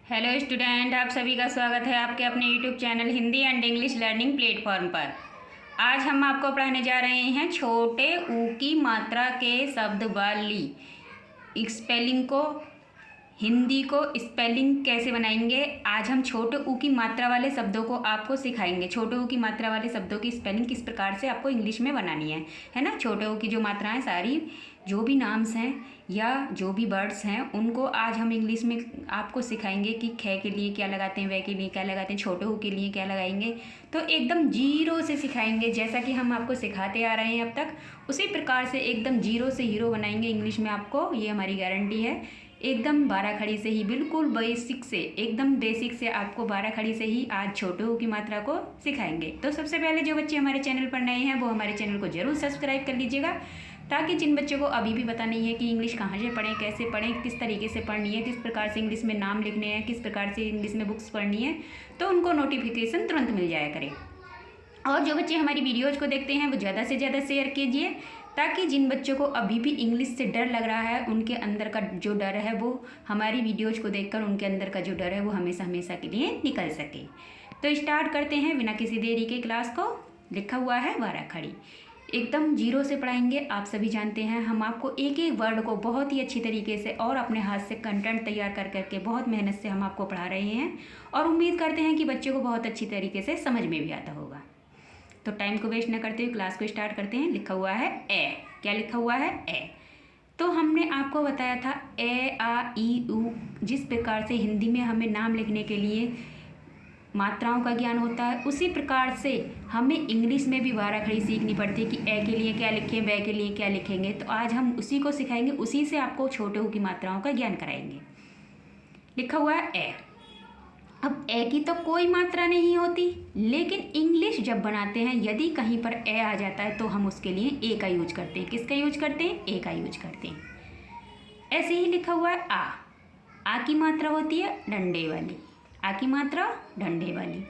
Hello student, आप सभी का स्वागत है आपके अपने YouTube channel Hindi and English learning platform पर। आज हम आपको पढ़ाने जा रहे हैं छोटे ऊ की मात्रा के शब्द वाली स्पेलिंग को। हिंदी को स्पेलिंग कैसे बनाएंगे, आज हम छोटे ऊ की मात्रा वाले शब्दों को आपको सिखाएंगे। छोटे ऊ की मात्रा वाले शब्दों की स्पेलिंग किस प्रकार से आपको इंग्लिश में बनानी है ना। छोटे ऊ की जो मात्राएं सारी, जो भी नाम्स हैं या जो भी वर्ड्स हैं, उनको आज हम इंग्लिश में आपको सिखाएंगे कि ख के लिए क्या लगाते हैं, वे के लिए क्या लगाते हैं, छोटे ऊ के लिए क्या लगाएंगे। तो एकदम जीरो से सिखाएंगे, जैसा कि हम आपको सिखाते आ रहे हैं अब तक, उसी प्रकार से एकदम जीरो से हीरो बनाएंगे इंग्लिश में आपको, ये हमारी गारंटी है। एकदम 12 खड़ी से ही, बिल्कुल बेसिक से, एकदम बेसिक से आपको 12 खड़ी से ही आज छोटे ऊ की मात्रा को सिखाएंगे। तो सबसे पहले जो बच्चे हमारे चैनल पर नए हैं वो हमारे चैनल को जरूर सब्सक्राइब कर लीजिएगा, ताकि जिन बच्चों को अभी भी पता नहीं है कि इंग्लिश कहाँ से पढ़ें, कैसे पढ़ें, किस तरीके से पढ़नी है, किस प्रकार से इंग्लिश में नाम लिखने हैं, किस प्रकार से इंग्लिश में बुक्स पढ़नी है, तो उनको नोटिफिकेशन तुरंत मिल जाया करे। और जो बच्चे हमारी वीडियोज़ को देखते हैं वो ज़्यादा से ज़्यादा शेयर कीजिए, ताकि जिन बच्चों को अभी भी इंग्लिश से डर लग रहा है, उनके अंदर का जो डर है वो हमारी वीडियोज़ को देखकर उनके अंदर का जो डर है वो हमेशा हमेशा के लिए निकल सके। तो स्टार्ट करते हैं बिना किसी देरी के क्लास को। लिखा हुआ है 12 खड़ी, एकदम जीरो से पढ़ाएंगे। आप सभी जानते हैं हम आपको एक एक वर्ड को बहुत ही अच्छी तरीके से और अपने हाथ से कंटेंट तैयार कर करके बहुत मेहनत से हम आपको पढ़ा रहे हैं, और उम्मीद करते हैं कि बच्चे को बहुत अच्छी तरीके से समझ में भी आता होगा। तो टाइम को वेस्ट न करते हुए क्लास को स्टार्ट करते हैं। लिखा हुआ है ए। क्या लिखा हुआ है? ए। तो हमने आपको बताया था ए आ ई ऊ, जिस प्रकार से हिंदी में हमें नाम लिखने के लिए मात्राओं का ज्ञान होता है, उसी प्रकार से हमें इंग्लिश में भी 12 खड़ी सीखनी पड़ती है कि ए के लिए क्या लिखें, वे के लिए क्या लिखेंगे। तो आज हम उसी को सिखाएंगे, उसी से आपको छोटे ऊ की मात्राओं का ज्ञान कराएंगे। लिखा हुआ है ए। अब ए की तो कोई मात्रा नहीं होती, लेकिन इंग्लिश जब बनाते हैं यदि कहीं पर ए आ जाता है तो हम उसके लिए ए का यूज करते हैं। किसका यूज करते हैं? ए का यूज करते हैं। ऐसे ही लिखा हुआ है आ। आ की मात्रा होती है डंडे वाली। आ की मात्रा डंडे वाली।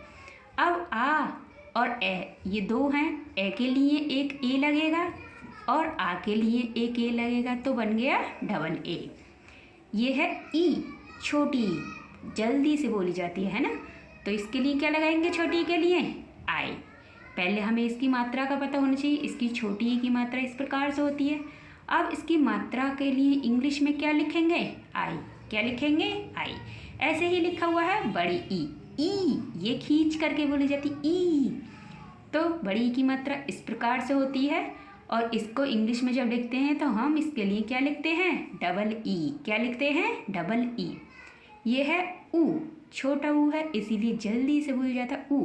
अब आ और ए ये दो हैं, ए के लिए एक ए लगेगा और आ के लिए एक ए लगेगा, तो बन गया डबल ए। ये है ई, छोटी, जल्दी से बोली जाती है ना। तो इसके लिए क्या लगाएंगे? छोटी के लिए आई। पहले हमें इसकी मात्रा का पता होना चाहिए। इसकी छोटी ई की मात्रा इस प्रकार से होती है। अब इसकी मात्रा के लिए इंग्लिश में क्या लिखेंगे? आई। क्या लिखेंगे? आई। ऐसे ही लिखा हुआ है बड़ी ई। ई ये खींच करके बोली जाती ई। तो बड़ी ई की मात्रा इस प्रकार से होती है, और इसको इंग्लिश में जब लिखते हैं तो हम इसके लिए क्या लिखते हैं? Double E. क्या लिखते हैं? Double E. ये है ऊ, छोटा ऊ है इसीलिए जल्दी से भूल जाता ऊ।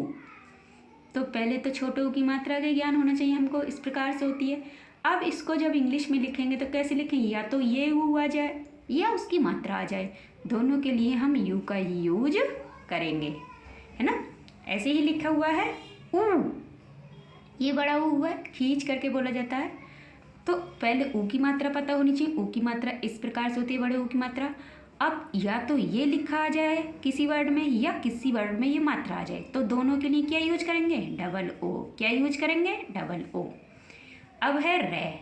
तो पहले तो छोटे ऊ की मात्रा का ज्ञान होना चाहिए हमको, इस प्रकार से होती है। अब इसको जब इंग्लिश में लिखेंगे तो कैसे लिखेंगे? या तो ये ऊ आ जाए या उसकी मात्रा आ जाए, दोनों के लिए हम यू का ही यूज करेंगे, है ना। ऐसे ही लिखा हुआ है ऊ। ये बड़ा ऊ है, खींच करके बोला जाता है। तो पहले ऊ की मात्रा पता होनी चाहिए। ऊ की मात्रा इस प्रकार से होती है, बड़े ऊ की मात्रा। अब या तो ये लिखा आ जाए किसी वर्ड में या किसी वर्ड में ये मात्रा आ जाए, तो दोनों के लिए क्या यूज करेंगे? Double O. क्या यूज करेंगे? Double O. अब है रे।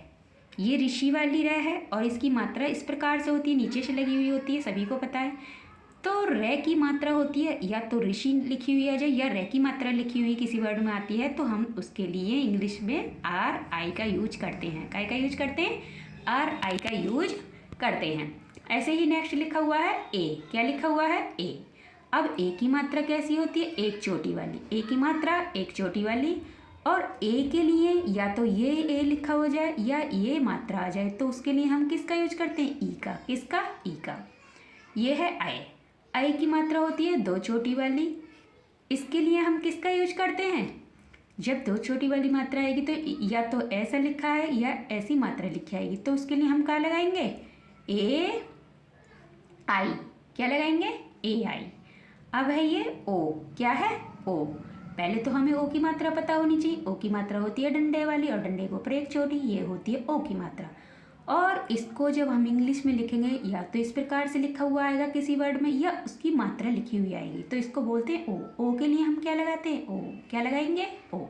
ये ऋषि वाली रे है और इसकी मात्रा इस प्रकार से होती है, नीचे से लगी हुई होती है, सभी को पता है। तो रे की मात्रा होती है, या तो ऋषि लिखी हुई आ जाए या रे की मात्रा लिखी हुई किसी वर्ड में आती है, तो हम उसके लिए इंग्लिश में आर आई का यूज करते हैं। काय का यूज करते हैं? आर आई का यूज करते हैं। ऐसे ही नेक्स्ट लिखा हुआ है ए। क्या लिखा हुआ है? ए। अब ए की मात्रा कैसी होती है? एक चोटी वाली। ए की मात्रा एक चोटी वाली, और ए के लिए या तो ये ए लिखा हो जाए या ये मात्रा आ जाए, तो उसके लिए हम किसका यूज करते हैं? ई का। किसका? ई का। ये है आई। आई की मात्रा होती है दो चोटी वाली। इसके लिए हम किसका यूज करते हैं? जब दो छोटी वाली मात्रा आएगी तो या तो ऐसा लिखा है या ऐसी मात्रा लिखी आएगी, तो उसके लिए हम क्या लगाएंगे? ए आई। क्या लगाएंगे? ए आई। अब है ये ओ। क्या है? ओ। पहले तो हमें ओ की मात्रा पता होनी चाहिए। ओ की मात्रा होती है डंडे वाली और डंडे के ऊपर एक चोटी, ये होती है ओ की मात्रा। और इसको जब हम इंग्लिश में लिखेंगे या तो इस प्रकार से लिखा हुआ आएगा किसी वर्ड में या उसकी मात्रा लिखी हुई आएगी, तो इसको बोलते हैं ओ। ओ के लिए हम क्या लगाते हैं? ओ। क्या लगाएंगे? ओ।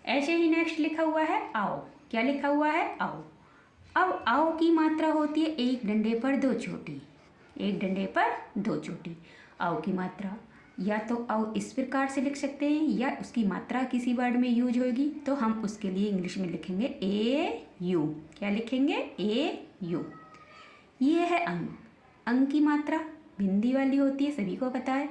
ऐसे ही नेक्स्ट लिखा हुआ है आओ। क्या लिखा हुआ है? आओ। अब आओ की मात्रा होती है एक डंडे पर दो चोटी। एक डंडे पर दो चोटी। औ की मात्रा या तो औ इस प्रकार से लिख सकते हैं या उसकी मात्रा किसी वर्ड में यूज होगी तो हम उसके लिए इंग्लिश में लिखेंगे ए यू। क्या लिखेंगे? ए यू। ये है अंग। अंग की मात्रा बिंदी वाली होती है, सभी को पता है।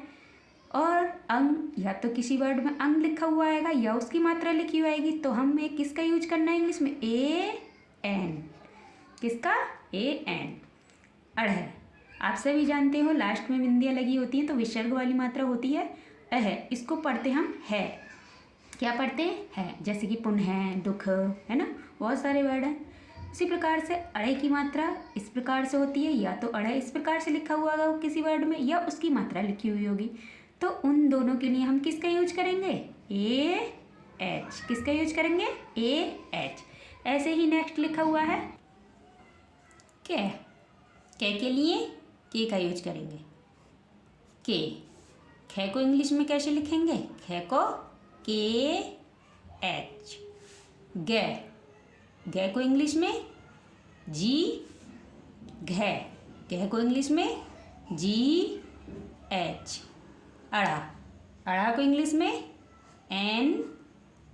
और अंग या तो किसी वर्ड में अंग लिखा हुआ आएगा या उसकी मात्रा लिखी हुई आएगी, तो हमें किसका यूज करना है इंग्लिश में? A N. किसका? A N. अढ़। आप सभी जानते हो लास्ट में बिंदियाँ लगी होती हैं तो विसर्ग वाली मात्रा होती है अह। इसको पढ़ते हम है। क्या पढ़ते हैं? है। जैसे कि पुण्य है, दुख है ना, बहुत सारे वर्ड हैं। उसी प्रकार से अड़े की मात्रा इस प्रकार से होती है, या तो अड़े इस प्रकार से लिखा हुआ होगा किसी वर्ड में या उसकी मात्रा लिखी हुई होगी। तो उन दोनों के लिए हम किसका यूज करेंगे? A H. किसका यूज करेंगे? A H. ऐसे ही नेक्स्ट लिखा हुआ है कै। कै के लिए के का यूज करेंगे। के। खे को इंग्लिश में कैसे लिखेंगे? खे को के एच। गे। गे को इंग्लिश में जी घे। घे को इंग्लिश में जी एच। अड़ा। अड़ा को इंग्लिश में एन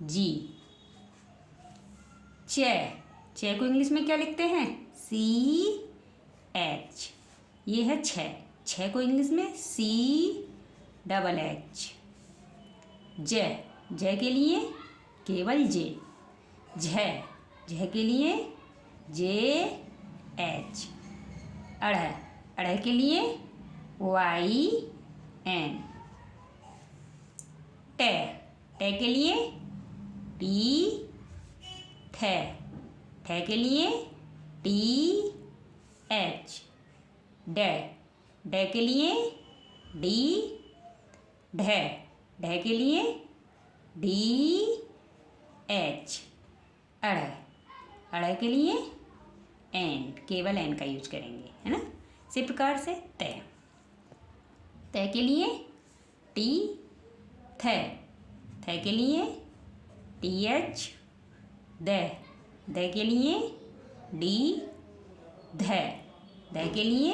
जी। चे। चे को इंग्लिश में क्या लिखते हैं? C H. ये है छः। छः को इंग्लिश में सी डबल एच। जय। जय के लिए केवल जे। झय। झय के लिए जे एच। अढ़। अढ़ के लिए वाई एन। टे। टे के लिए टी थे। थे के लिए टी एच। डे। डे के लिए डी ढे। ढे के लिए डी एच। अढ़। अढ़ के लिए एन, केवल एन का यूज करेंगे, है ना। इसी प्रकार से तय। तय के लिए टी थे। थे के लिए टी एच। दे। दे के लिए डी धे। धे के लिए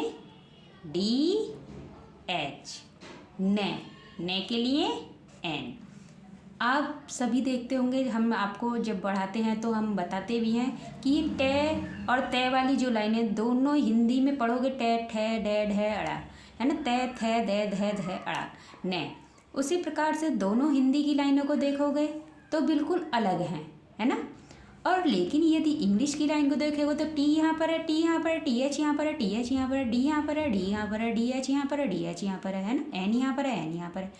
डी एच। ने। ने के लिए एन। आप सभी देखते होंगे, हम आपको जब पढ़ाते हैं तो हम बताते भी हैं कि टे और तय वाली जो लाइनें दोनों हिंदी में पढ़ोगे, टे ठे डे ढे अड़ा, है ना, तय थे दे धे धे अड़ा ने। उसी प्रकार से दोनों हिंदी की लाइनों को देखोगे तो बिल्कुल अलग हैं, है ना। और लेकिन यदि इंग्लिश की लाइन को देखोगे तो टी यहाँ पर है, टी यहाँ पर है, टी एच यहाँ पर है, टी एच यहाँ पर है, डी यहाँ पर है, डी यहाँ पर है, डी एच यहाँ पर है, डी एच यहाँ पर है ना, एन यहाँ पर है, एन यहाँ पर है।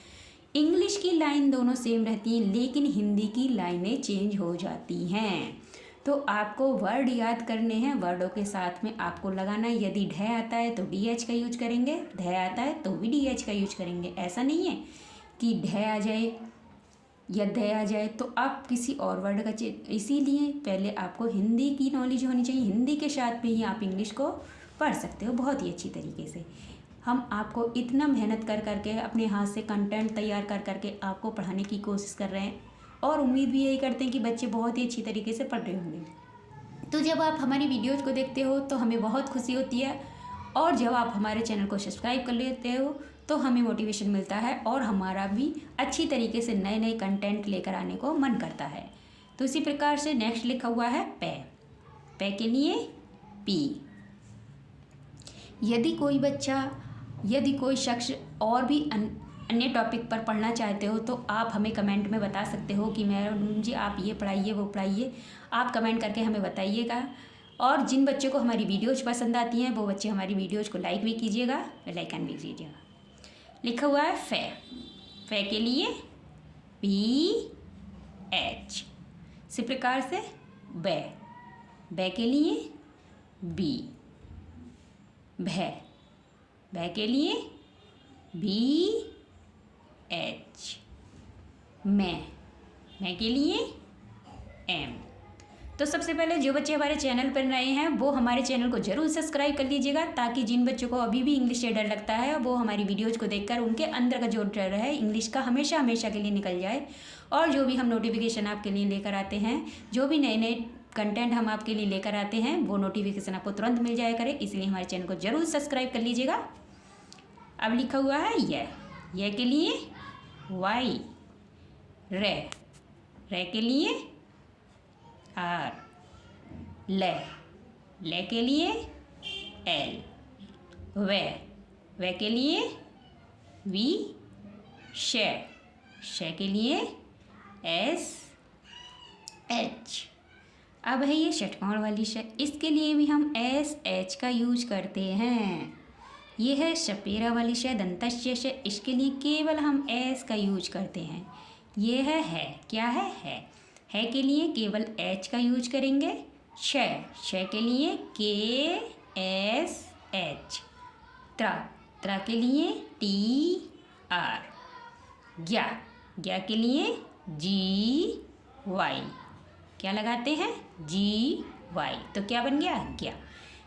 इंग्लिश की लाइन दोनों सेम रहती हैं लेकिन हिंदी की लाइनें चेंज हो जाती हैं। तो आपको वर्ड याद करने हैं, वर्डों के साथ में आपको लगाना है। यदि ढे आता है तो डी एच का यूज करेंगे, ढे आता है तो भी डी एच का यूज करेंगे। ऐसा नहीं है कि ढे आ जाए या दे आ जाए तो आप किसी और वर्ड का इसीलिए पहले आपको हिंदी की नॉलेज होनी चाहिए। हिंदी के साथ में ही आप इंग्लिश को पढ़ सकते हो बहुत ही अच्छी तरीके से। हम आपको इतना मेहनत कर करके अपने हाथ से कंटेंट तैयार कर करके आपको पढ़ाने की कोशिश कर रहे हैं और उम्मीद भी यही करते हैं कि बच्चे बहुत ही अच्छी तरीके से पढ़ रहे होंगे। तो जब आप हमारी वीडियोज़ को देखते हो तो हमें बहुत खुशी होती है, और जब आप हमारे चैनल को सब्सक्राइब कर लेते हो तो हमें मोटिवेशन मिलता है और हमारा भी अच्छी तरीके से नए नए कंटेंट लेकर आने को मन करता है। तो इसी प्रकार से नेक्स्ट लिखा हुआ है पे। पे के लिए पी। यदि कोई शख्स और भी अन्य टॉपिक पर पढ़ना चाहते हो तो आप हमें कमेंट में बता सकते हो कि मैडम जी आप ये पढ़ाइए वो पढ़ाइए। आप कमेंट करके हमें बताइएगा। और जिन बच्चों को हमारी वीडियोज़ पसंद आती हैं वो बच्चे हमारी वीडियोज़ को लाइक भी कीजिएगा, बेल आइकन भी कीजिएगा। लिखा हुआ है फे। फे के लिए पी एच। इसी प्रकार से बे। बे के लिए बी। भे। भे के लिए बी एच। मैं। मैं के लिए एम। तो सबसे पहले जो बच्चे हमारे चैनल पर नए हैं वो हमारे चैनल को ज़रूर सब्सक्राइब कर लीजिएगा, ताकि जिन बच्चों को अभी भी इंग्लिश से डर लगता है वो हमारी वीडियोज़ को देखकर उनके अंदर का जो डर है इंग्लिश का हमेशा हमेशा के लिए निकल जाए। और जो भी हम नोटिफिकेशन आपके लिए लेकर आते हैं, जो भी नए नए कंटेंट हम आपके लिए लेकर आते हैं वो नोटिफिकेशन आपको तुरंत मिल जाया करे। इसलिए हमारे चैनल को ज़रूर सब्सक्राइब कर लीजिएगा। अब लिखा हुआ है य के लिए वाई, रे के लिए आर, ले के लिए एल, वे के लिए वी, शे के लिए एस, एच। अब है ये षटकोण वाली श, इसके लिए भी हम एस एच का यूज करते हैं। ये है शपेरा वाली श, दंतस्य श, इसके लिए केवल हम एस का यूज करते हैं। ये है क्या है के लिए केवल एच का यूज करेंगे। श के लिए के एस एच, त्रा के लिए टी आर, ग्या के लिए जी वाई, क्या लगाते हैं जी वाई, तो क्या बन गया ग्या।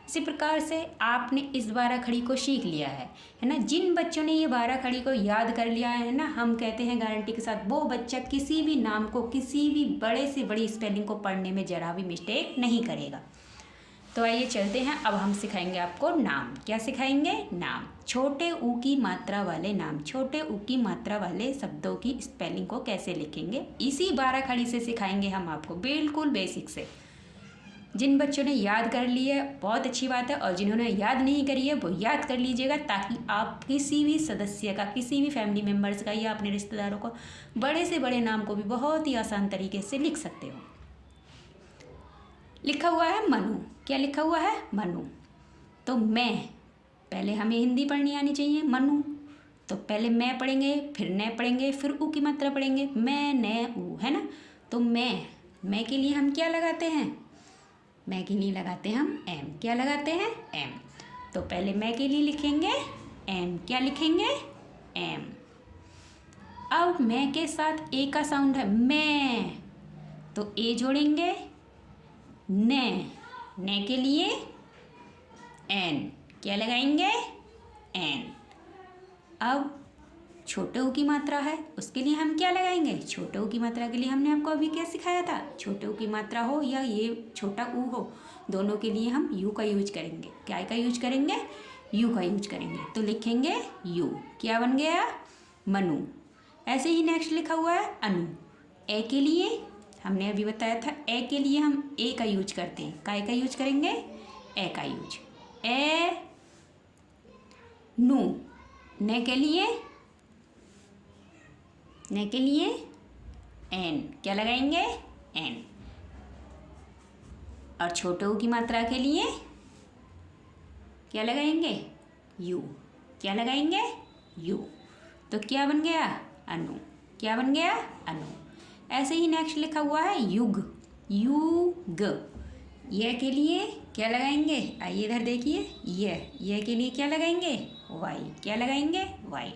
इसी प्रकार से आपने इस 12 खड़ी को सीख लिया है ना। जिन बच्चों ने ये 12 खड़ी को याद कर लिया है ना, हम कहते हैं गारंटी के साथ वो बच्चा किसी भी नाम को, किसी भी बड़े से बड़ी स्पेलिंग को पढ़ने में जरा भी मिस्टेक नहीं करेगा। तो आइए चलते हैं, अब हम सिखाएंगे आपको नाम। क्या सिखाएंगे? नाम। छोटे ऊ की मात्रा वाले नाम, छोटे ऊ की मात्रा वाले शब्दों की स्पेलिंग को कैसे लिखेंगे, इसी 12 खड़ी से सिखाएंगे हम आपको, बिल्कुल बेसिक से। जिन बच्चों ने याद कर ली है बहुत अच्छी बात है, और जिन्होंने याद नहीं करी है वो याद कर लीजिएगा, ताकि आप किसी भी सदस्य का, किसी भी फैमिली मेम्बर्स का या अपने रिश्तेदारों को बड़े से बड़े नाम को भी बहुत ही आसान तरीके से लिख सकते हो। लिखा हुआ है मनु, क्या लिखा हुआ है? मनु। तो मैं, पहले हमें हिंदी पढ़नी आनी चाहिए। मनु, तो पहले मैं पढ़ेंगे, फिर न पढ़ेंगे, फिर ऊ की मात्रा पढ़ेंगे, मैं न ऊ, है ना। तो मैं के लिए हम क्या लगाते हैं? मैं के लिए लगाते हैं हम एम। क्या लगाते हैं? एम। तो पहले मैं के लिए लिखेंगे एम, क्या लिखेंगे? एम। अब मैं के साथ ए का साउंड है मैं, तो ए जोड़ेंगे, ने के लिए एन, क्या लगाएंगे? एन। अब छोटे ऊ की मात्रा है, उसके लिए हम क्या लगाएंगे? छोटे ऊ की मात्रा के लिए हमने आपको अभी क्या सिखाया था? छोटे ऊ की मात्रा हो या ये छोटा ऊ हो, दोनों के लिए हम यू का यूज करेंगे। क्या का यूज करेंगे? यू का यूज करेंगे। तो लिखेंगे यू, क्या बन गया? मनु। ऐसे ही नेक्स्ट लिखा हुआ है अनु। ए के लिए हमने अभी बताया था, ए के लिए हम ए का यूज करते हैं। काय का यूज करेंगे? ए का यूज। ए नु। ने के लिए एन, क्या लगाएंगे? एन। और छोटे ऊ की मात्रा के लिए क्या लगाएंगे? यू, क्या लगाएंगे? यू। तो क्या बन गया? अनु। क्या बन गया? अनु। ऐसे ही नेक्स्ट लिखा हुआ है युग, युग। ये के लिए क्या लगाएंगे? आइए इधर देखिए, ये के लिए क्या लगाएंगे? वाई, क्या लगाएंगे? वाई।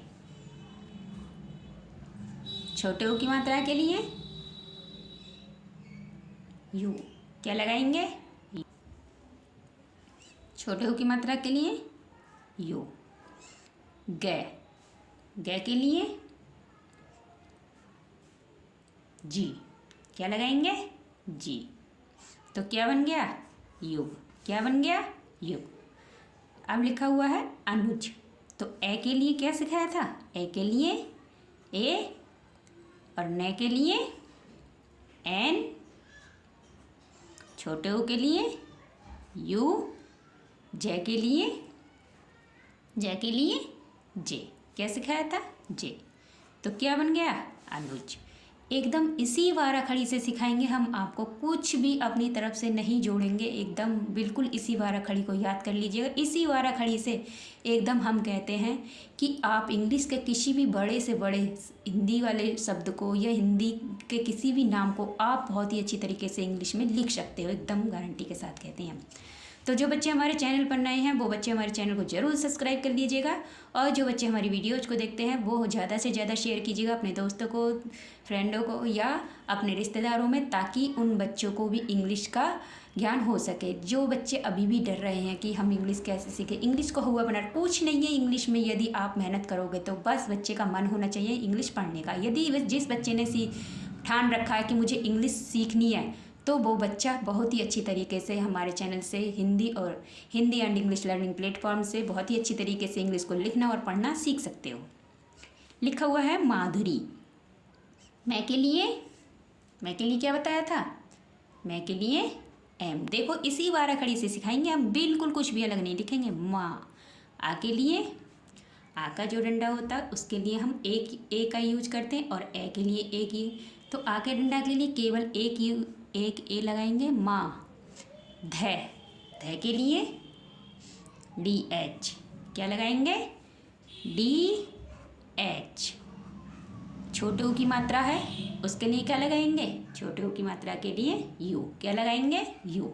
छोटे ऊ की मात्रा के लिए यू, क्या लगाएंगे? छोटे ऊ की मात्रा के लिए यू। गे के लिए जी, क्या लगाएंगे? जी। तो क्या बन गया? युग। क्या बन गया? युग। अब लिखा हुआ है अनुज। तो ए के लिए क्या सिखाया था? ए के लिए ए, और न के लिए एन, छोटे ऊ के लिए यू, जे के लिए जे। क्या सिखाया था? जे। तो क्या बन गया? अनुज। एकदम इसी 12 खड़ी से सिखाएंगे हम आपको, कुछ भी अपनी तरफ से नहीं जोड़ेंगे, एकदम बिल्कुल इसी 12 खड़ी को याद कर लीजिएगा। इसी 12 खड़ी से एकदम हम कहते हैं कि आप इंग्लिश के किसी भी बड़े से बड़े हिंदी वाले शब्द को या हिंदी के किसी भी नाम को आप बहुत ही अच्छी तरीके से इंग्लिश में लिख सकते हो, एकदम गारंटी के साथ कहते हैं हम। तो जो बच्चे हमारे चैनल पर नए हैं वो बच्चे हमारे चैनल को ज़रूर सब्सक्राइब कर लीजिएगा, और जो बच्चे हमारी वीडियोज़ को देखते हैं वो ज़्यादा से ज़्यादा शेयर कीजिएगा अपने दोस्तों को, फ्रेंडों को या अपने रिश्तेदारों में, ताकि उन बच्चों को भी इंग्लिश का ज्ञान हो सके। जो बच्चे अभी भी डर रहे हैं कि हम इंग्लिश कैसे सीखें, इंग्लिश को हुआ बना कुछ नहीं है इंग्लिश में, यदि आप मेहनत करोगे तो बस बच्चे का मन होना चाहिए इंग्लिश पढ़ने का। यदि जिस बच्चे ने ठान रखा है कि मुझे इंग्लिश सीखनी है, तो वो बच्चा बहुत ही अच्छी तरीके से हमारे चैनल से Hindi and English learning platform से बहुत ही अच्छी तरीके से इंग्लिश को लिखना और पढ़ना सीख सकते हो। लिखा हुआ है माधुरी। मैं के लिए क्या बताया था? मैं के लिए एम। देखो इसी बारह खड़ी से सिखाएंगे हम, बिल्कुल कुछ भी अलग नहीं लिखेंगे। माँ। आ के लिए, आ का जो डंडा होता है उसके लिए हम ए का यूज करते हैं, और ए के लिए ए की। तो आ के डंडा के लिए केवल एक ए लगाएंगे। माँ। ध के लिए डी एच। क्या लगाएंगे? D H. छोटे ऊ की मात्रा है उसके लिए क्या लगाएंगे? छोटे ऊ की मात्रा के लिए यू। क्या लगाएंगे? यू।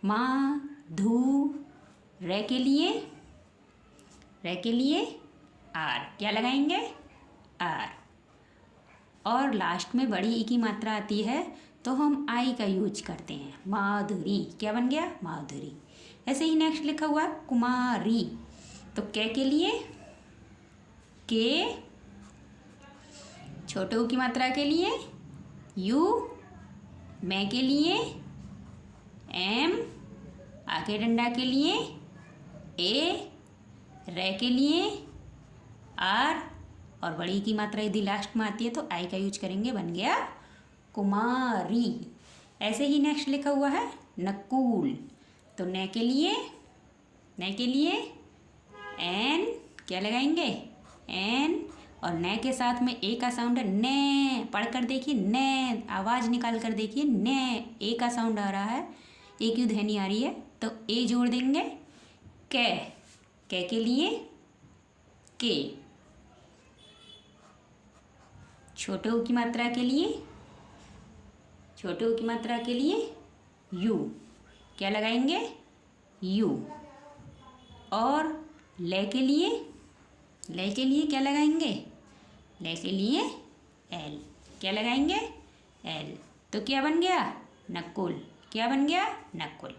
माँ धू। रे के लिए आर। क्या लगाएंगे? आर। और लास्ट में बड़ी ई की मात्रा आती है तो हम आई का यूज करते हैं। माधुरी। क्या बन गया? माधुरी। ऐसे ही नेक्स्ट लिखा हुआ है कुमारी। तो के लिए के। छोटे ऊ की मात्रा के लिए यू। मैं के लिए एम। आके डंडा के लिए ए। रे के लिए आर। और बड़ी की मात्रा यदि लास्ट में आती है तो आई का यूज करेंगे। बन गया कुमारी। ऐसे ही नेक्स्ट लिखा हुआ है नकुल। तो न के लिए एन। क्या लगाएंगे? एन। और न के साथ में ए का साउंड है ने। पढ़कर देखिए, ने आवाज़ निकाल कर देखिए, ने ए का साउंड आ रहा है, ए की ध्वनि आ रही है तो ए जोड़ देंगे। के लिए के। छोटे ऊ की मात्रा के लिए यू। क्या लगाएंगे? यू। और ले के लिए क्या लगाएंगे? ले के लिए एल। क्या लगाएंगे? एल। तो क्या बन गया? नकुल। क्या बन गया? नकुल।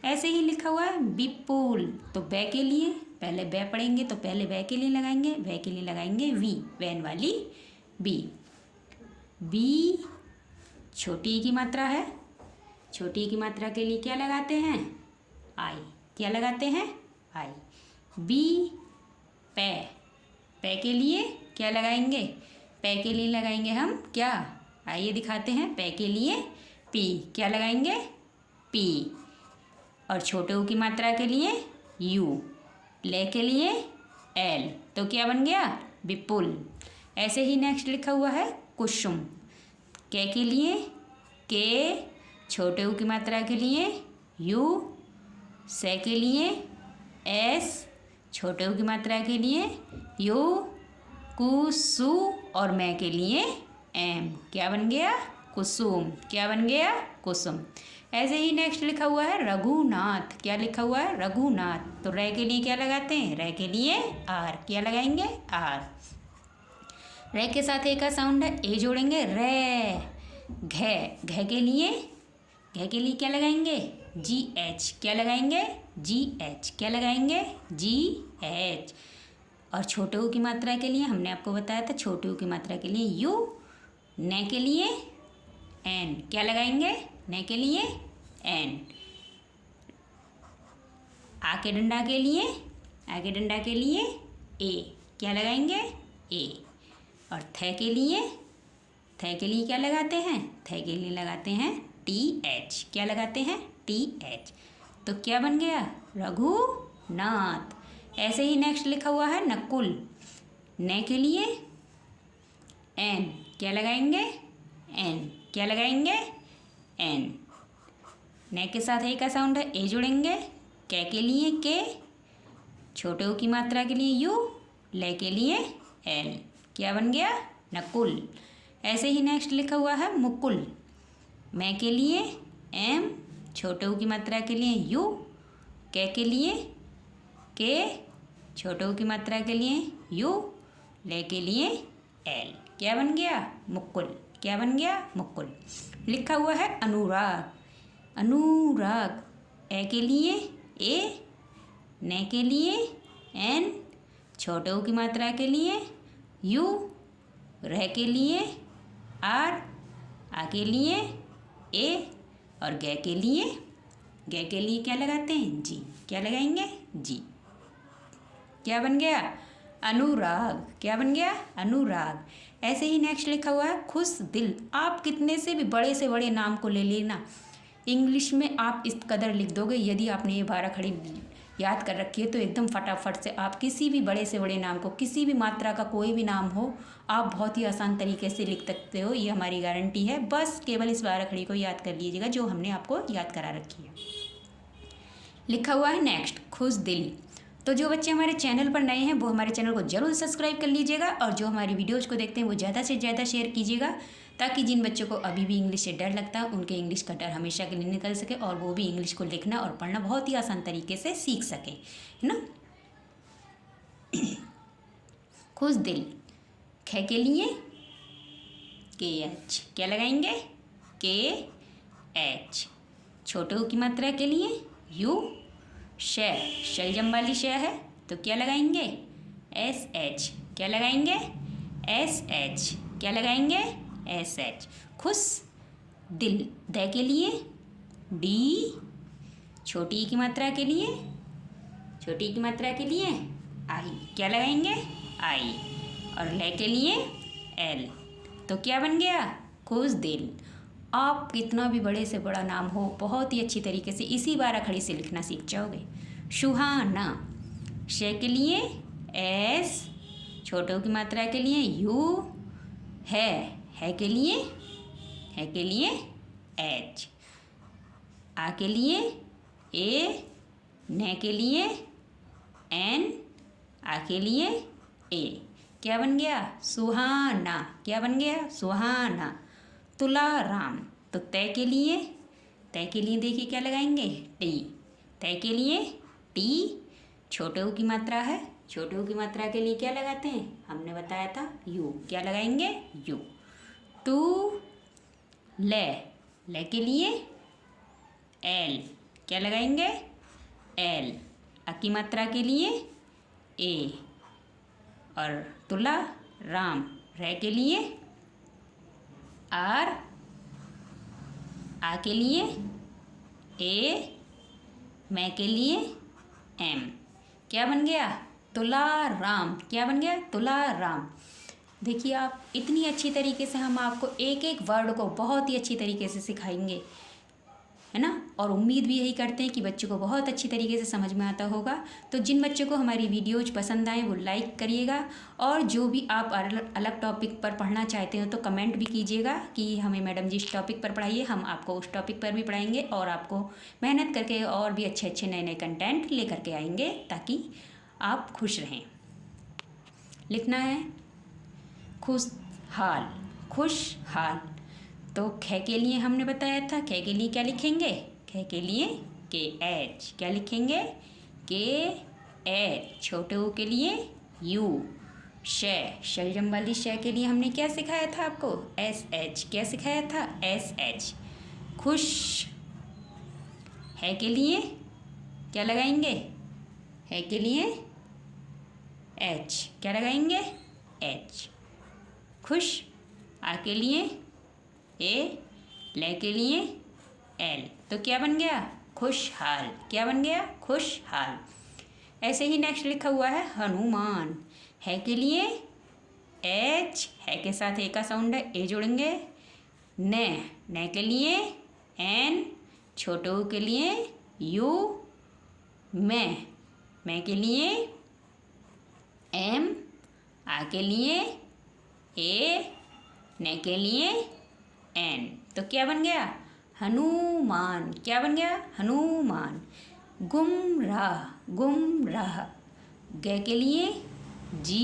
ऐसे ही लिखा हुआ है विपुल। तो बै के लिए पहले बै पढ़ेंगे तो पहले बै के लिए लगाएंगे, बै के लिए लगाएंगे वी। वैन वाली बी। बी छोटी की मात्रा है, छोटी की मात्रा के लिए क्या लगाते हैं? आई। क्या लगाते हैं? आई। बी पै। पै के लिए क्या लगाएंगे? पै के लिए लगाएंगे हम क्या? आइए दिखाते हैं। पै के लिए पी। क्या लगाएंगे? पी। और छोटे ऊ की मात्रा के लिए यू। ले के लिए एल। तो क्या बन गया? विपुल। ऐसे ही नेक्स्ट लिखा हुआ है कुसुम। के लिए के। छोटे ऊ की मात्रा के लिए यू। से के लिए एस। छोटे ऊ की मात्रा के लिए यू। कुसु। और मैं के लिए एम। क्या बन गया? कुसुम। क्या बन गया? कुसुम। ऐसे ही नेक्स्ट लिखा हुआ है रघुनाथ। क्या लिखा हुआ है? रघुनाथ। तो रे के लिए क्या लगाते हैं? रे के लिए आर। क्या लगाएंगे? आर। रे के साथ ए का साउंड है, ए जोड़ेंगे। रे। घ के लिए क्या लगाएंगे? जी एच। क्या लगाएंगे? जी एच। क्या लगाएंगे? जी एच। और छोटे ऊ की मात्रा के लिए हमने आपको बताया था, छोटे ऊ की मात्रा के लिए यू। न के लिए एन। क्या लगाएंगे? न के लिए एन। आ के डंडा के लिए ए। क्या लगाएंगे? ए। और थे के लिए क्या लगाते हैं? थे के लिए लगाते हैं टी एच। क्या लगाते हैं? T H. तो क्या बन गया? रघुनाथ। ऐसे ही नेक्स्ट लिखा हुआ है नकुल। न के लिए एन। क्या लगाएंगे? एन। क्या लगाएंगे? एन। न के साथ ए का साउंड है, ए जोड़ेंगे। के लिए के। छोटे ऊ की मात्रा के लिए यू। ले के लिए एल। क्या बन गया? नकुल। ऐसे ही नेक्स्ट लिखा हुआ है मुकुल। मैं के लिए एम। छोटे ऊ की मात्रा के लिए यू। के लिए के। छोटे ऊ की मात्रा के लिए यू। ले के लिए एल। क्या बन गया? मुकुल। क्या बन गया? मुकुल। लिखा हुआ है अनुराग। ए के लिए ए। न के लिए एन। छोटे ऊ की मात्रा के लिए यू। रह के लिए आर। आ के लिए ए। और गे के लिए क्या लगाते हैं? जी। क्या लगाएंगे? जी। क्या बन गया? अनुराग। क्या बन गया? अनुराग। ऐसे ही नेक्स्ट लिखा हुआ है खुश दिल। आप कितने से भी बड़े नाम को ले लेना, इंग्लिश में आप इस कदर लिख दोगे। यदि आपने ये 12 खड़ी याद कर रखी है तो एकदम फटाफट से आप किसी भी बड़े से बड़े नाम को, किसी भी मात्रा का कोई भी नाम हो, आप बहुत ही आसान तरीके से लिख सकते हो। ये हमारी गारंटी है। बस केवल इस 12 खड़ी को याद कर लीजिएगा जो हमने आपको याद करा रखी है। लिखा हुआ है नेक्स्ट खुश दिल। तो जो बच्चे हमारे चैनल पर नए हैं वो हमारे चैनल को जरूर सब्सक्राइब कर लीजिएगा, और जो हमारी वीडियोज़ को देखते हैं वो ज़्यादा से ज़्यादा शेयर कीजिएगा, ताकि जिन बच्चों को अभी भी इंग्लिश से डर लगता है उनके इंग्लिश का डर हमेशा के लिए निकल सके, और वो भी इंग्लिश को लिखना और पढ़ना बहुत ही आसान तरीके से सीख सके, है ना। खुश दिल। खे के लिए KH। क्या लगाएंगे? KH। छोटे ऊ की मात्रा के लिए U। शलजम वाली श है तो क्या लगाएंगे? SH। क्या लगाएंगे? SH। क्या लगाएंगे? SH। खुश दिल। द के लिए D। छोटी की मात्रा के लिए I। क्या लगाएंगे? I। और ले के लिए L। तो क्या बन गया? खुश दिल। आप कितना भी बड़े से बड़ा नाम हो बहुत ही अच्छी तरीके से इसी 12 खड़ी से लिखना सीख जाओगे। सुहाना। श के लिए S। छोटों की मात्रा के लिए U। है के लिए H। आ के लिए A। न के लिए N। आ के लिए A। क्या बन गया? सुहाना। क्या बन गया? सुहाना। तुलाराम। तो तय के लिए देखिए क्या लगाएंगे? T। तय के लिए T। छोटे ऊ की मात्रा है, छोटे ऊ की मात्रा के लिए क्या लगाते हैं? हमने बताया था U। क्या लगाएंगे? U। तू ले के लिए L। क्या लगाएंगे? L। अ की मात्रा के लिए A। और तुला राम रह के लिए R। आ के लिए A। मैं के लिए M। क्या बन गया? तुलाराम। क्या बन गया? तुलाराम। देखिए आप इतनी अच्छी तरीके से हम आपको एक एक वर्ड को बहुत ही अच्छी तरीके से सिखाएंगे, है ना। और उम्मीद भी यही करते हैं कि बच्चों को बहुत अच्छी तरीके से समझ में आता होगा। तो जिन बच्चों को हमारी वीडियोज पसंद आए वो लाइक करिएगा, और जो भी आप अलग टॉपिक पर पढ़ना चाहते हो तो कमेंट भी कीजिएगा कि हमें मैडम जी इस टॉपिक पर पढ़ाइए, हम आपको उस टॉपिक पर भी पढ़ाएंगे और आपको मेहनत करके और भी अच्छे अच्छे नए नए कंटेंट लेकर के आएंगे ताकि आप खुश रहें। लिखना है खुशहाल। खुशहाल। तो ख के लिए हमने बताया था, ख के लिए क्या लिखेंगे? ख के लिए KH। क्या लिखेंगे? KH। छोटे ऊ के लिए U। शलजम वाली श के लिए हमने क्या सिखाया था आपको? SH। क्या सिखाया था? SH। खुश। है के लिए क्या लगाएंगे? है के लिए H। क्या लगाएंगे? H। खुश। आ के लिए A। ले के लिए L। तो क्या बन गया? खुशहाल। क्या बन गया? खुशहाल। ऐसे ही नेक्स्ट लिखा हुआ है हनुमान। है के लिए H। है के साथ ए का साउंड है, ए जोड़ेंगे। न के लिए N। छोटे ऊ के लिए U। मैं के लिए M। आ के लिए A। न के लिए N। तो क्या बन गया? हनुमान। क्या बन गया? हनुमान। गुमराह। ग के लिए G।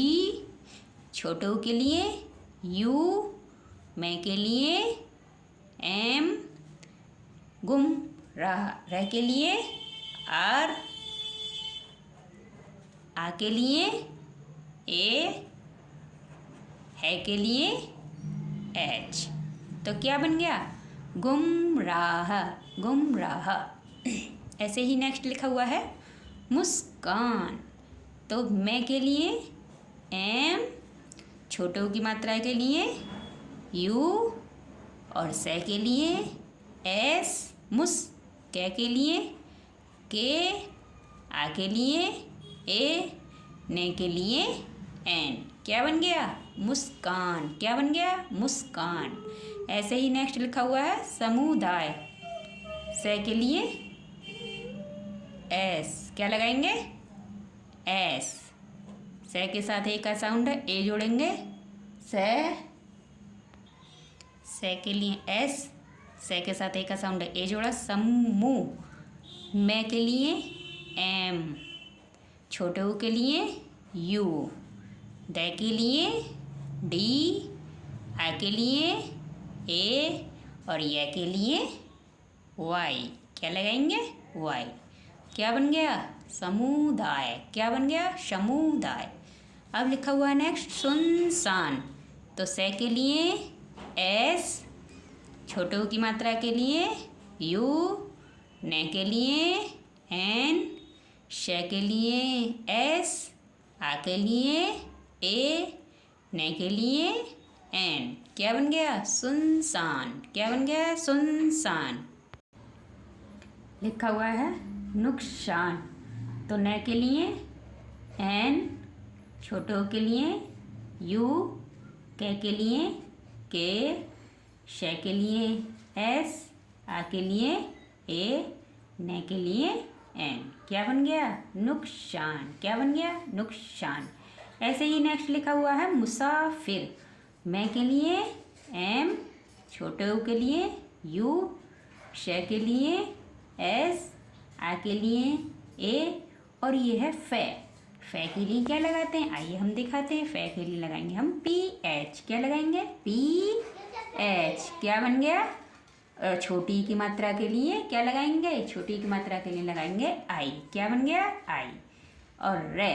छोटे ऊ के लिए U। मैं के लिए M। गुमराह। रह के लिए R। आ के लिए A। है के लिए H। तो क्या बन गया? गुमराह। ऐसे ही नेक्स्ट लिखा हुआ है मुस्कान। तो मैं के लिए M। छोटों की मात्रा के लिए U। और से के लिए S। मुस, कै के लिए के, आ के लिए ए, ने के लिए एन। क्या बन गया? मुस्कान। क्या बन गया? मुस्कान। ऐसे ही नेक्स्ट लिखा हुआ है समुदाय, से के लिए एस। क्या लगाएंगे? एस। से के साथ ए का साउंड है, ए जोड़ेंगे, से के लिए एस, से के साथ ए का साउंड है, ए जोड़ा, समूह। मैं के लिए एम, छोटे ऊ के लिए यू, दै के लिए डी, आ के लिए ए और ये के लिए वाई। क्या लगाएंगे? वाई। क्या बन गया? समुदाय। क्या बन गया? समुदाय। अब लिखा हुआ है नेक्स्ट सुनसान, तो से के लिए एस, छोटे ऊ की मात्रा के लिए यू, ने के लिए एन, श के लिए एस, आ के लिए ए, ने के लिए एन। क्या बन गया? सुनसान। क्या बन गया? सुनसान। लिखा हुआ है नुकसान, तो न के लिए एन, छोटे ओ के लिए यू, कै के लिए के, श के लिए एस, आ के लिए ए, ने के लिए एन। क्या बन गया? नुकसान। क्या बन गया? नुकसान। ऐसे ही नेक्स्ट लिखा हुआ है मुसाफिर, मैं के लिए एम, छोटे ऊ के लिए यू, श के लिए एस, आ के लिए ए और ये है फे। फे के लिए क्या लगाते हैं? आइए हम दिखाते हैं। फे के लिए लगाएंगे हम पी एच। क्या लगाएंगे? P H. क्या बन गया? छोटी की मात्रा के लिए क्या लगाएंगे? छोटी की मात्रा के लिए लगाएंगे आई। क्या बन गया? आई। और रे,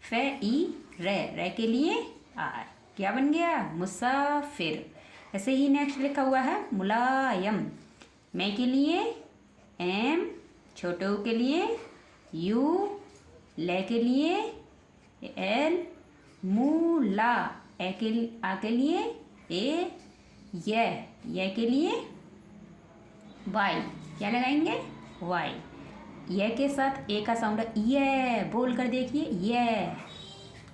फे ई रे, रे के लिए आर। क्या बन गया? मुसाफिर। ऐसे ही नेक्स्ट लिखा हुआ है मुलायम, मैं के लिए एम, छोटे ऊ के लिए यू, ले के लिए एल, मूला, ए के आ के लिए ए, ये के लिए वाई। क्या लगाएंगे? वाई। ये के साथ ए का साउंड है, ये बोल कर देखिए, ये।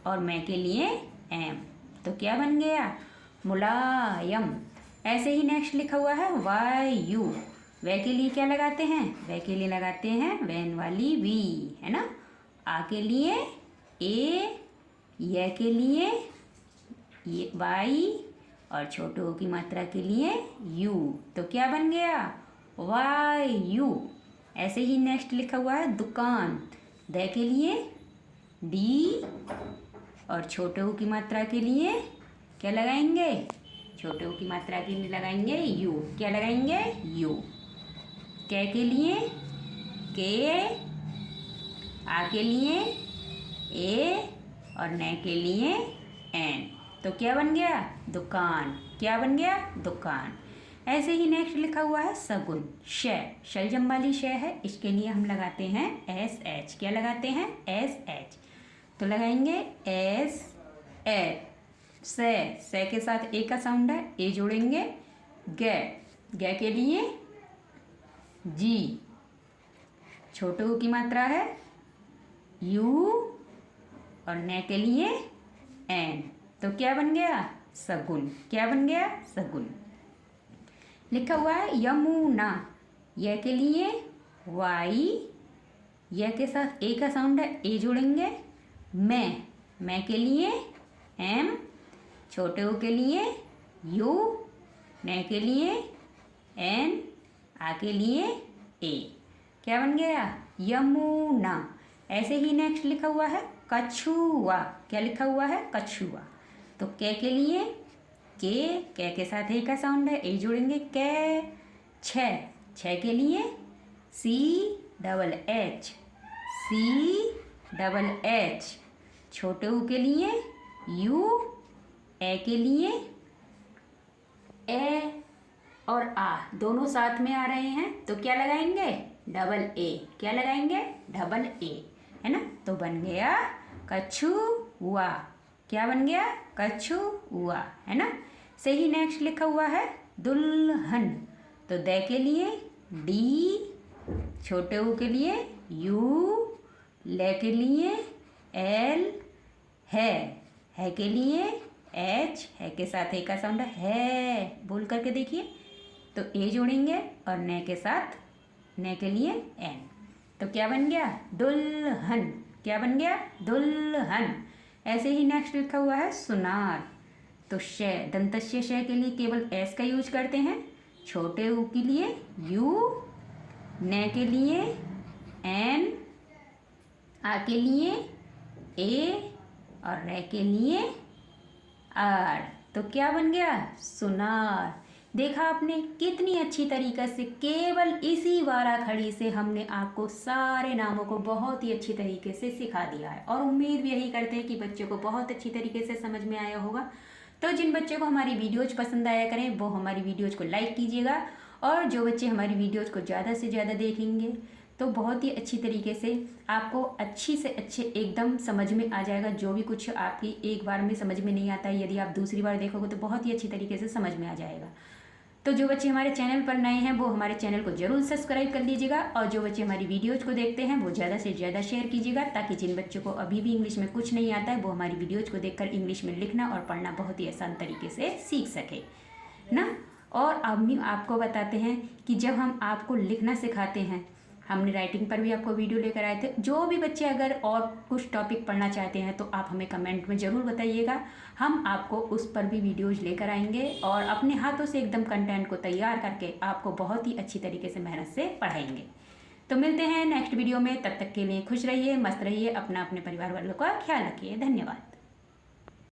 और मैं के लिए एम, तो क्या बन गया? मुलायम। ऐसे ही नेक्स्ट लिखा हुआ है वायु, वे के लिए क्या लगाते हैं? वे के लिए लगाते हैं वैन वाली वी, है ना। आ के लिए ए, ये के लिए ये वाई और छोटे ओ की मात्रा के लिए यू, तो क्या बन गया? वायु। ऐसे ही नेक्स्ट लिखा हुआ है दुकान, दे के लिए डी और छोटे ऊ की मात्रा के लिए क्या लगाएंगे? छोटे ऊ की मात्रा के लिए लगाएंगे यू। क्या लगाएंगे? यू। कै के लिए के, आ के लिए ए और न के लिए एन, तो क्या बन गया? दुकान। क्या बन गया? दुकान। ऐसे ही नेक्स्ट लिखा हुआ है सगुन, श, शलजम वाली श है, इसके लिए हम लगाते हैं एस एच। क्या लगाते हैं? S H. तो लगाएंगे एस ए, से के साथ ए का साउंड है, ए जोड़ेंगे, गे, गे के लिए जी, छोटे ऊ की मात्रा है यू और न के लिए एन, तो क्या बन गया? सगुन। क्या बन गया? सगुन। लिखा हुआ है यमुना, यह के लिए वाई, यह के साथ ए का साउंड है, ए जोड़ेंगे, मैं के लिए एम, छोटे ऊ के लिए यू, न के लिए एन, आ के लिए ए। क्या बन गया? यमुना। ऐसे ही नेक्स्ट लिखा हुआ है कछुआ। क्या लिखा हुआ है? कछुआ। तो कै के लिए के साथ ए का साउंड है, ए जोड़ेंगे, कै, छ के लिए सी डबल एच, छोटे ऊ के लिए यू, ए के लिए ए और आ दोनों साथ में आ रहे हैं, तो क्या लगाएंगे? Double A. क्या लगाएंगे? डबल ए, है ना। तो बन गया कछुआ। क्या बन गया? कछुआ, है ना। सही नेक्स्ट लिखा हुआ है दुल्हन, तो दे के लिए डी, छोटे ऊ के लिए यू, ले के लिए एल, है के लिए एच, है के साथ ए का साउंड है, बोल करके देखिए। तो ए जोड़ेंगे और ने के साथ ने के लिए एन, तो क्या बन गया? दुल्हन। क्या बन गया? दुल्हन। ऐसे ही नेक्स्ट लिखा हुआ है सुनार। तो श, दंतस्य श के लिए केवल एस का यूज करते हैं, छोटे ऊ के लिए यू, ने के लिए एन, आ के लिए ए और रे के लिए आर। तो क्या बन गया? सुनार। देखा आपने कितनी अच्छी तरीके से केवल इसी वारा खड़ी से हमने आपको सारे नामों को बहुत ही अच्छी तरीके से सिखा दिया है, और उम्मीद भी यही करते हैं कि बच्चों को बहुत अच्छी तरीके से समझ में आया होगा। तो जिन बच्चों को हमारी वीडियोज पसंद आया करें वो हमारी वीडियोज को लाइक कीजिएगा, और जो बच्चे हमारी वीडियोज को ज़्यादा से ज़्यादा देखेंगे तो बहुत ही अच्छी तरीके से आपको अच्छी से अच्छे एकदम समझ में आ जाएगा। जो भी कुछ आपकी एक बार में समझ में नहीं आता है, यदि आप दूसरी बार देखोगे तो बहुत ही अच्छी तरीके से समझ में आ जाएगा। तो जो बच्चे हमारे चैनल पर नए हैं वो हमारे चैनल को जरूर सब्सक्राइब कर लीजिएगा, और जो बच्चे हमारी वीडियोज़ को देखते हैं वो ज़्यादा से ज़्यादा शेयर कीजिएगा, ताकि जिन बच्चों को अभी भी इंग्लिश में कुछ नहीं आता है वो हमारी वीडियोज़ को देखकर इंग्लिश में लिखना और पढ़ना बहुत ही आसान तरीके से सीख सके ना। और अब भी आपको बताते हैं कि जब हम आपको लिखना सिखाते हैं, हमने राइटिंग पर भी आपको वीडियो लेकर आए थे। जो भी बच्चे अगर और कुछ टॉपिक पढ़ना चाहते हैं तो आप हमें कमेंट में ज़रूर बताइएगा, हम आपको उस पर भी वीडियोज़ लेकर आएंगे और अपने हाथों से एकदम कंटेंट को तैयार करके आपको बहुत ही अच्छी तरीके से मेहनत से पढ़ाएंगे। तो मिलते हैं नेक्स्ट वीडियो में, तब तक के लिए खुश रहिए, मस्त रहिए, अपना अपने परिवार वालों का ख्याल रखिए। धन्यवाद।